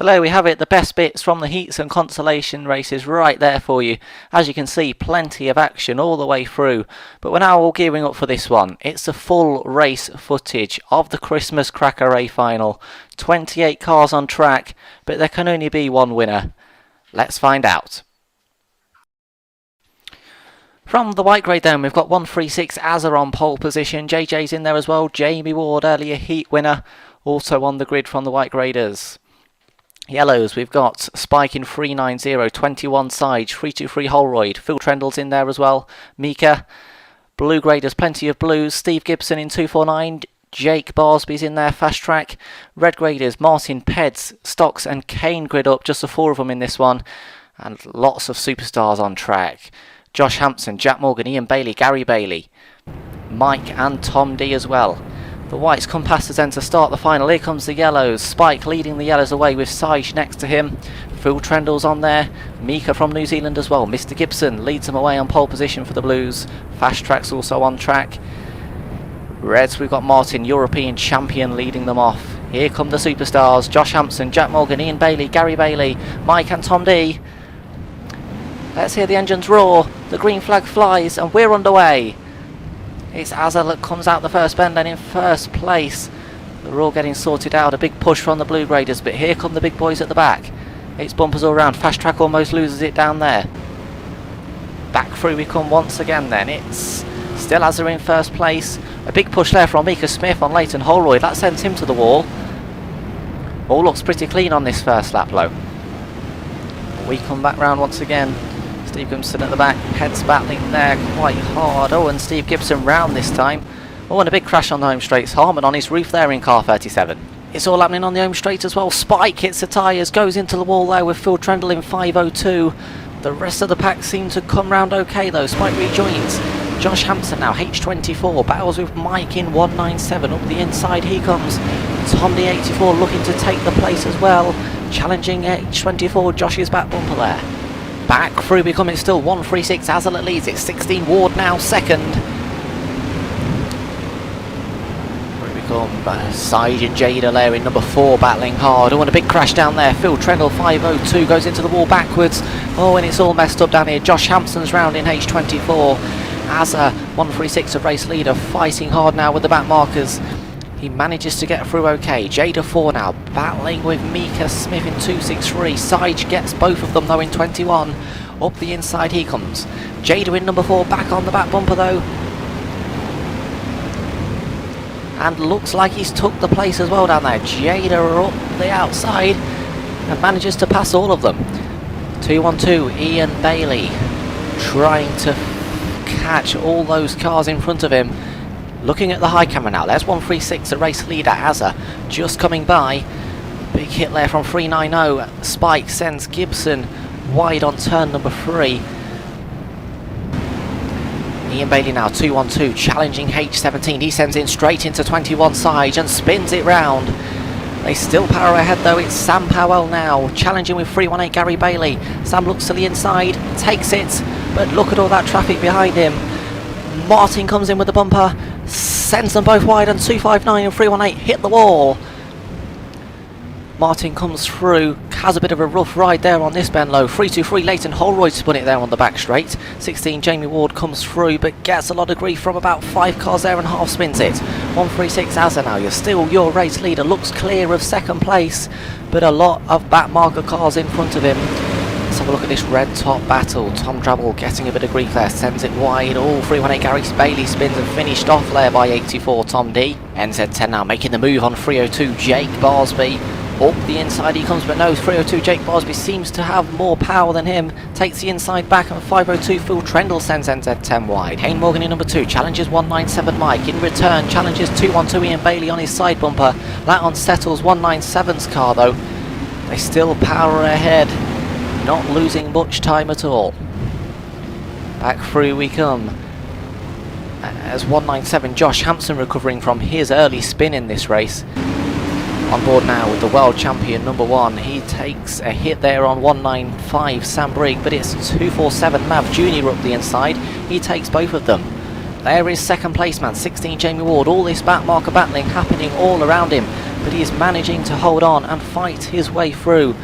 So there we have it, the best bits from the heats and consolation races right there for you. As you can see, plenty of action all the way through. But we're now all gearing up for this one. It's the full race footage of the Christmas Cracker A final. 28 cars on track, but there can only be one winner. Let's find out. From the white grade down, we've got 136 Azza on pole position. JJ's in there as well. Jamie Ward, earlier heat winner, also on the grid from the white graders. Yellows, we've got Spike in 390, 21 Sage, 323 Holroyd. Phil Trendle's in there as well. Mika. Blue graders, plenty of blues. Steve Gibson in 249. Jake Barsby's in there, fast track. Red graders, Martin, Peds, Stocks and Kane grid up. Just the four of them in this one. And lots of superstars on track. Josh Hampson, Jack Morgan, Ian Bailey, Gary Bailey, Mike and Tom D as well. The whites come past us then to start the final. Here comes the yellows. Spike leading the yellows away with Sage next to him. Phil Trendle's on there. Mika from New Zealand as well. Mr. Gibson leads them away on pole position for the blues. Fast track's also on track. Reds, we've got Martin, European champion, leading them off. Here come the superstars. Josh Hampson, Jack Morgan, Ian Bailey, Gary Bailey, Mike and Tom D. Let's hear the engines roar. The green flag flies and we're underway. It's Azza that comes out the first bend and in first place. They're all getting sorted out. A big push from the blue graders, but here come the big boys at the back. It's bumpers all around. Fast track almost loses it down there. Back through we come once again then. It's Still Azza in first place. A big push there from Mika Smith on Leighton Holroyd. That sends him to the wall. All looks pretty clean on this first lap though. We come back round once again. Steve Gibson at the back, heads battling there quite hard. Oh, and Steve Gibson round this time. Oh, and a big crash on the home straights. Harmon on his roof there in car 37. It's all happening on the home straight as well. Spike hits the tyres, goes into the wall there with Phil Trendle in 502. The rest of the pack seem to come round okay though. Spike rejoins. Josh Hampson now, H24, battles with Mike in 197. Up the inside he comes. Tom the 84 looking to take the place as well. Challenging H24, Josh's back bumper there. Back through becoming still 136, Azza leads it. 16 Ward now second. Side and Jada there in number 4 battling hard. Oh, and a big crash down there. Phil Trendle 502 goes into the wall backwards. Oh, and it's all messed up down here. Josh Hampson's round in H24. Azza 136, a race leader, fighting hard now with the back markers. He manages to get through okay. Jada 4 now battling with Mika Smith in 263. Side gets both of them though in 21. Up the inside he comes. Jada in number 4 back on the back bumper though. And looks like he's took the place as well down there. Jada up the outside and manages to pass all of them. 212, Ian Bailey trying to catch all those cars in front of him. Looking at the high camera now. There's 136, a race leader, Azza, just coming by. Big hit there from 390. Spike sends Gibson wide on turn number 3. Ian Bailey now 212, challenging H17. He sends in straight into 21 side and spins it round. They still power ahead though. It's Sam Powell now challenging with 318 Gary Bailey. Sam looks to the inside, takes it, but look at all that traffic behind him. Martin comes in with the bumper, sends them both wide, and 259 and 318 hit the wall. Martin comes through, has a bit of a rough ride there on this bend low. 323 Leighton Holroyd spun it there on the back straight. 16 Jamie Ward comes through but gets a lot of grief from about 5 cars there and half spins it. 136 Azza now, you're still your race leader, looks clear of second place, but a lot of back marker cars in front of him. Let's have a look at this red top battle. Tom Drabble getting a bit of grief there, sends it wide. Oh, 318 Gary Bailey spins and finished off there by 84 Tom D. NZ10 now making the move on 302 Jake Barsby. Up the inside he comes, but no, 302 Jake Barsby seems to have more power than him. Takes the inside back, and 502 Phil Trendle sends NZ10 wide. Hayne Morgan in number 2 challenges 197 Mike. In return challenges 212 Ian Bailey on his side bumper. That unsettles 197's car though. They still power ahead, not losing much time at all. Back through we come. As 197 Josh Hampson recovering from his early spin in this race. On board now with the world champion number 1. He takes a hit there on 195 Sam Brigg, but it's 247 Mav Jr. up the inside. He takes both of them. There is second place man, 16 Jamie Ward. All this back marker battling happening all around him, but he is managing to hold on and fight his way through.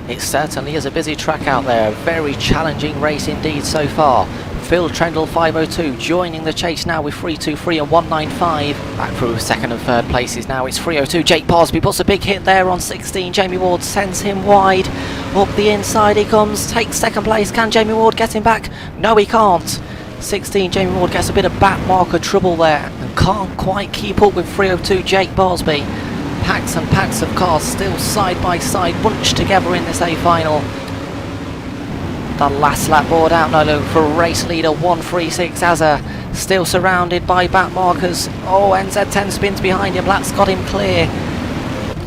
It certainly is a busy track out there. A very challenging race indeed so far. Phil Trendle 502 joining the chase now with 323 and 195. Back through second and third places now. It's 302 Jake Barsby puts a big hit there on 16. Jamie Ward sends him wide. Up the inside he comes, takes second place. Can Jamie Ward get him back? No, he can't. 16 Jamie Ward gets a bit of back marker trouble there and can't quite keep up with 302 Jake Barsby. Packs and packs of cars still side by side, bunched together in this A final. The last lap board out now look for race leader 136 Azza, still surrounded by back markers. Oh, NZ10 spins behind him, that's got him clear.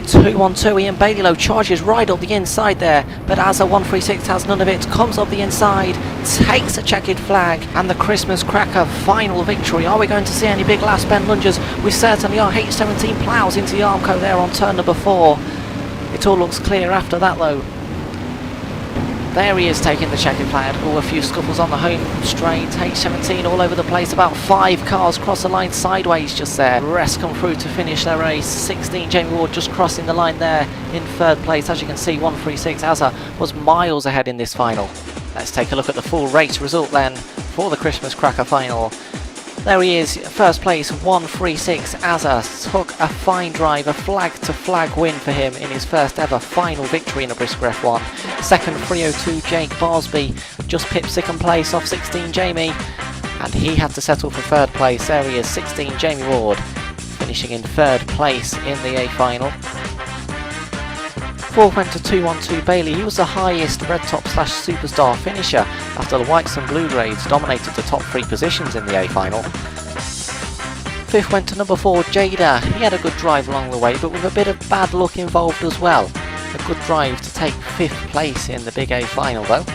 212 Ian Bailey low charges right up the inside there, but Azza 136 has none of it, comes up the inside, takes a checkered flag, and the Christmas Cracker final victory. Are we going to see any big last bend lunges? We certainly are. H17 ploughs into the Armco there on turn number 4. It all looks clear after that though. There he is taking the checkered flag. Oh, a few scuffles on the home straight. H17 all over the place. About 5 cars cross the line sideways just there. The rest come through to finish their race. 16 Jamie Ward just crossing the line there in third place. As you can see, 136 Azza was miles ahead in this final. Let's take a look at the full race result then for the Christmas Cracker final. There he is, first place 136 Azza took a fine drive, a flag to flag win for him in his first ever final victory in a Brisca F1. Second 302 Jake Barsby just pipped second place off 16 Jamie, and he had to settle for third place. There he is, 16, Jamie Ward, finishing in third place in the A final. Fourth went to 212 Bailey. He was the highest red top / superstar finisher after the whites and blue grades dominated the top 3 positions in the A final. Fifth went to number 4 Jada. He had a good drive along the way, but with a bit of bad luck involved as well. A good drive to take 5th place in the big A final though.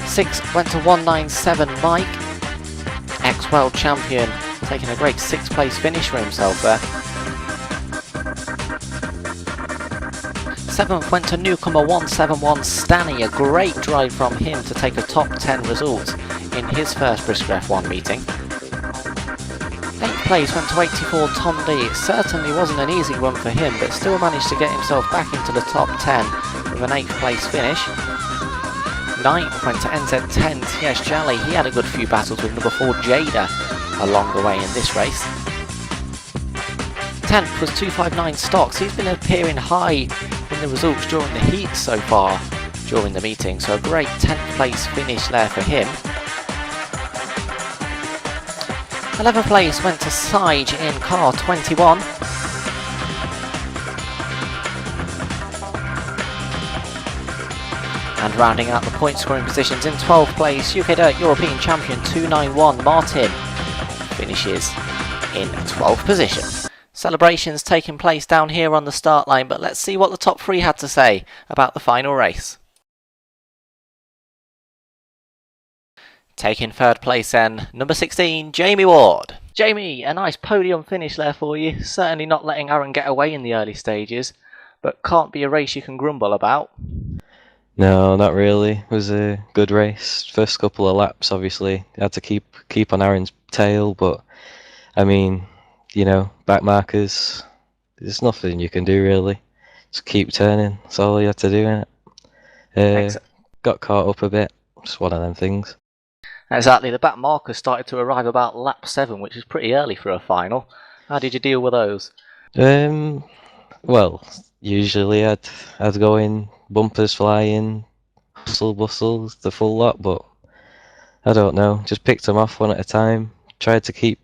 Sixth went to 197 Mike, ex-world champion, taking a great 6th place finish for himself there. 7th went to newcomer 171 Stanny, a great drive from him to take a top 10 result in his first Brisca F1 meeting. 8th place went to 84 Tom D. It certainly wasn't an easy run for him, but still managed to get himself back into the top 10 with an 8th place finish. 9th went to NZ10 Tiesh Jolly. He had a good few battles with number 4 Jada along the way in this race. 10th was 259 Stocks. He's been appearing high in the results during the heat so far during the meeting, so a great 10th place finish there for him. 11th place went to Sige in car 21. And rounding out the point scoring positions in 12th place, UK Dirt European Champion 291 Martin finishes in 12th position. Celebrations taking place down here on the start line, but let's see what the top 3 had to say about the final race. Taking third place then, number 16, Jamie Ward. Jamie, a nice podium finish there for you. Certainly not letting Aaron get away in the early stages, but can't be a race you can grumble about. No, not really. It was a good race. First couple of laps, obviously, had to keep on Aaron's tail, but I mean, you know, back markers, there's nothing you can do really. Just keep turning. That's all you had to do, innit? Got caught up a bit. Just one of them things. Exactly, the back markers started to arrive about lap 7, which is pretty early for a final. How did you deal with those? Well, usually I'd go in, bumpers flying, bustle, the full lot, but I don't know, just picked them off one at a time, tried to keep,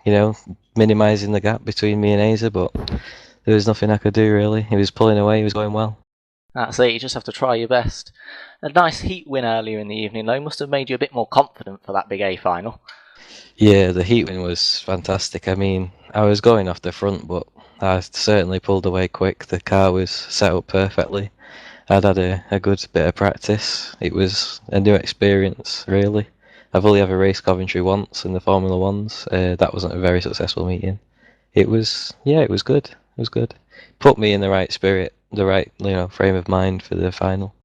you know, minimising the gap between me and Azer, but there was nothing I could do really. He was pulling away, he was going well. That's it, you just have to try your best. A nice heat win earlier in the evening though must have made you a bit more confident for that big A final. Yeah, the heat win was fantastic. I mean, I was going off the front, but I certainly pulled away quick. The car was set up perfectly. I'd had a good bit of practice. It was a new experience, really. I've only ever raced Coventry once in the Formula Ones. That wasn't a very successful meeting. It was good. It was good. Put me in the right spirit, the right, you know, frame of mind for the final.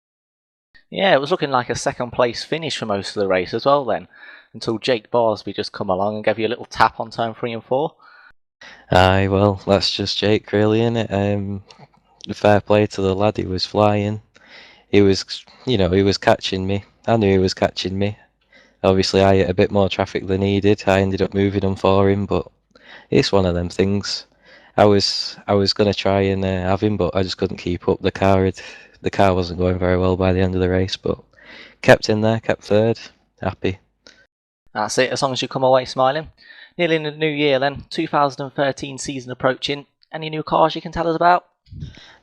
Yeah, it was looking like a second place finish for most of the race as well then, until Jake Barsby just come along and gave you a little tap on turn 3 and 4. Aye, well, that's just Jake really, innit? Fair play to the lad, he was flying. He was, you know, he was catching me. I knew he was catching me. Obviously, I hit a bit more traffic than he did. I ended up moving him for him, but it's one of them things. I was going to try and have him, but I just couldn't keep up. The car wasn't going very well by the end of the race, but kept in there, kept third, happy. That's it, as long as you come away smiling. Nearly in the new year then, 2013 season approaching. Any new cars you can tell us about?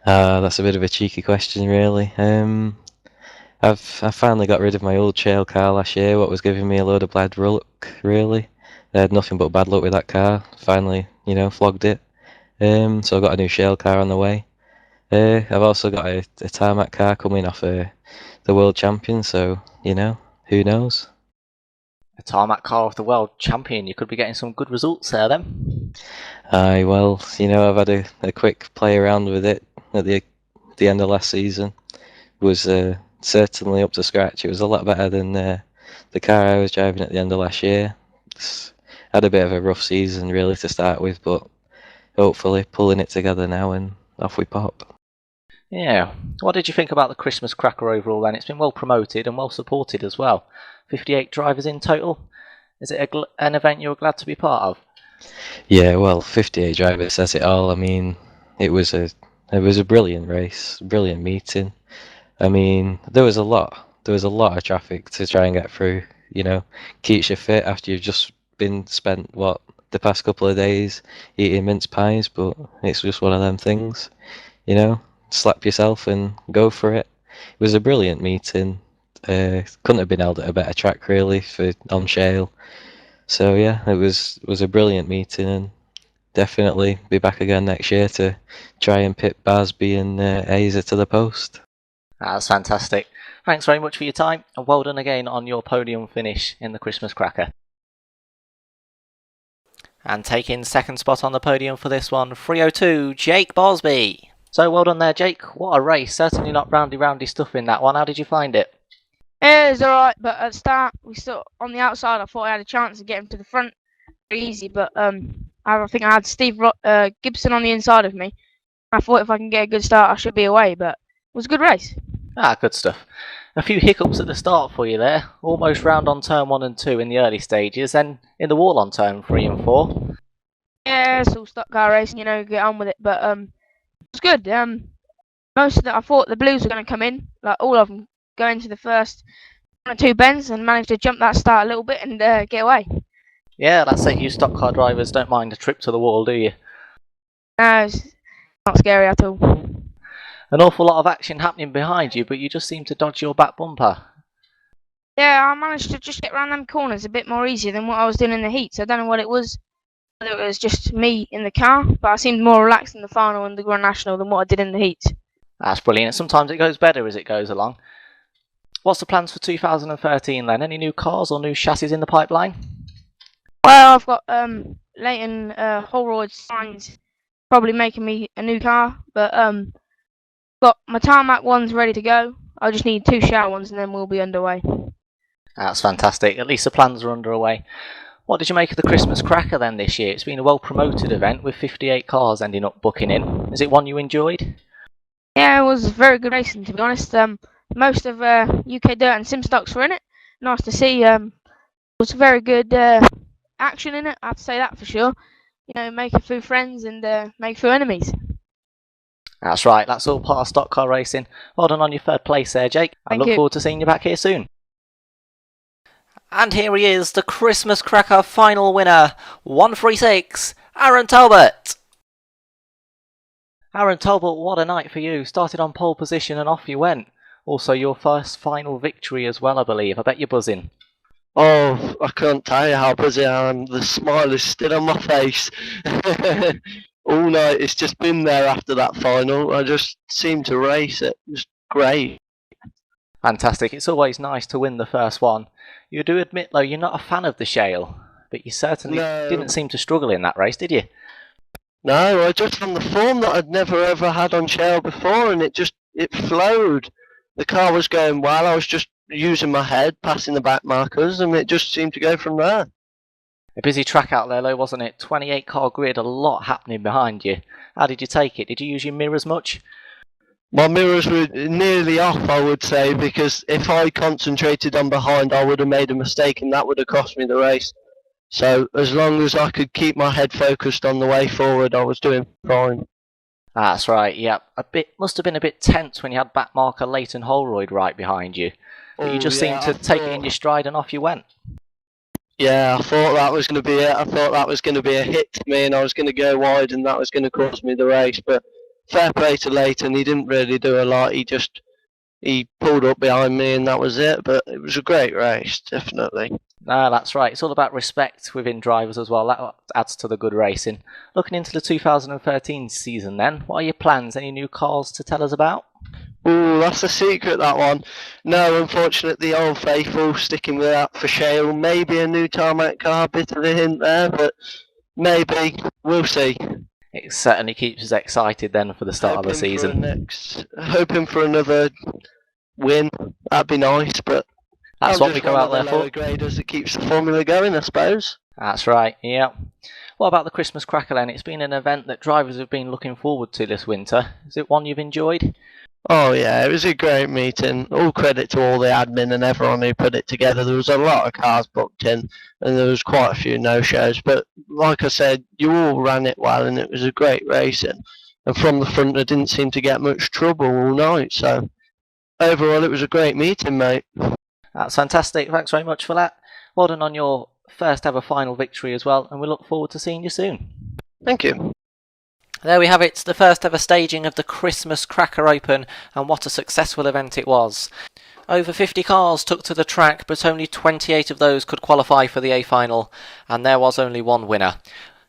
That's a bit of a cheeky question, really. I finally got rid of my old trail car last year, what was giving me a load of bad luck, really. I had nothing but bad luck with that car. Finally, you know, flogged it. So I got a new shell car on the way. I've also got a tarmac car coming off the world champion, so, you know, who knows? A tarmac car off the world champion, you could be getting some good results there then. Aye, well, you know, I've had a quick play around with it at the end of last season. It was certainly up to scratch. It was a lot better than the car I was driving at the end of last year. Had a bit of a rough season really to start with, but hopefully pulling it together now and off we pop. Yeah, what did you think about the Christmas cracker overall then? It's been well promoted and well supported as well. 58 drivers in total. Is it an event you're glad to be part of? Yeah, well, 58 drivers says it all. I mean, it was a brilliant race, brilliant meeting. I mean, there was a lot of traffic to try and get through. keeps you fit after you've just been spent the past couple of days eating mince pies. But it's just one of them things, slap yourself and go for it. It was a brilliant meeting. Couldn't have been held at a better track really on Shale. So yeah, it was a brilliant meeting, and definitely be back again next year to try and pit Barsby and Azer to the post. That's fantastic. Thanks very much for your time, and well done again on your podium finish in the Christmas Cracker. And taking second spot on the podium for this one, 302, Jake Barsby. So well done there, Jake. What a race. Certainly not roundy stuff in that one. How did you find it? It was alright, but at the start, we still on the outside. I thought I had a chance of getting to the front pretty easy, but I think I had Steve Gibson on the inside of me. I thought if I can get a good start, I should be away, but it was a good race. Good stuff. A few hiccups at the start for you there. Almost round on turn 1 and 2 in the early stages, then in the wall on turn 3 and 4. Yeah, it's all stock car racing, get on with it, but it was good. Most of I thought the blues were going to come in, like all of them, go into the first 1 or 2 bends and managed to jump that start a little bit and get away. Yeah, that's it. You stock car drivers don't mind a trip to the wall, do you? No, it's not scary at all. An awful lot of action happening behind you, but you just seem to dodge your back bumper. Yeah, I managed to just get around them corners a bit more easier than what I was doing in the heats. I don't know what it was, whether it was just me in the car, but I seemed more relaxed in the final and the Grand National than what I did in the heats. That's brilliant. Sometimes it goes better as it goes along. What's the plans for 2013 then? Any new cars or new chassis in the pipeline? Well, I've got Leighton Holroyd signs probably making me a new car, but got my tarmac ones ready to go. I just need 2 shower ones and then we'll be underway. That's fantastic. At least the plans are underway. What did you make of the Christmas Cracker then this year? It's been a well-promoted event with 58 cars ending up booking in. Is it one you enjoyed? Yeah, it was very good racing, to be honest. Most of UK Dirt and Sim Stocks were in it. Nice to see. It was very good action in it, I have to say that for sure. Make a few friends and make a few enemies. That's right, that's all part of stock car racing. Well done on your 3rd place there, Jake. I look forward to seeing you back here soon. And here he is, the Christmas Cracker final winner, 136, Aaron Talbot. Aaron Talbot, what a night for you. Started on pole position and off you went. Also your first final victory as well, I believe. I bet you're buzzing. Oh, I can't tell you how busy I am. The smile is still on my face. All night, it's just been there after that final. I just seem to race it. It's great. Fantastic. It's always nice to win the first one. You do admit, though, you're not a fan of the Shale, but you certainly didn't seem to struggle in that race, did you? No, I just on the form that I'd never ever had on Shale before, and it flowed. The car was going well. I was just using my head, passing the back markers, and it just seemed to go from there. A busy track out there, though, wasn't it? 28 car grid, a lot happening behind you. How did you take it? Did you use your mirrors much? My mirrors were nearly off, I would say, because if I concentrated on behind, I would have made a mistake, and that would have cost me the race. So as long as I could keep my head focused on the way forward, I was doing fine. That's right, yeah. Must have been a bit tense when you had back marker Leighton Holroyd right behind you. But you just seemed to take it in your stride and off you went. Yeah, I thought that was going to be it. I thought that was going to be a hit to me and I was going to go wide and that was going to cost me the race. But fair play to Leighton, he didn't really do a lot. He pulled up behind me and that was it. But it was a great race, definitely. No, that's right. It's all about respect within drivers as well. That adds to the good racing. Looking into the 2013 season then, what are your plans? Any new cars to tell us about? Ooh, that's a secret, that one. No, unfortunately, the Old Faithful sticking with that for Shale. Maybe a new tarmac car, bit of a hint there, but maybe. We'll see. It certainly keeps us excited then for the start of the season. Hoping for another win. That'd be nice, but that's what we go out there for. Graders that keeps the formula going, I suppose. That's right, yeah. What about the Christmas Cracker then? It's been an event that drivers have been looking forward to this winter. Is it one you've enjoyed? Oh yeah, it was a great meeting. All credit to all the admin and everyone who put it together. There was a lot of cars booked in and there was quite a few no-shows. But like I said, you all ran it well and it was a great racing. And from the front, I didn't seem to get much trouble all night. So overall, it was a great meeting, mate. That's fantastic. Thanks very much for that. Well done on your first ever final victory as well, and we look forward to seeing you soon. Thank you. There we have it, the first ever staging of the Christmas Cracker Open, and what a successful event it was. Over 50 cars took to the track, but only 28 of those could qualify for the A final, and there was only one winner.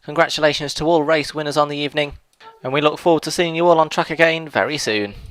Congratulations to all race winners on the evening, and we look forward to seeing you all on track again very soon.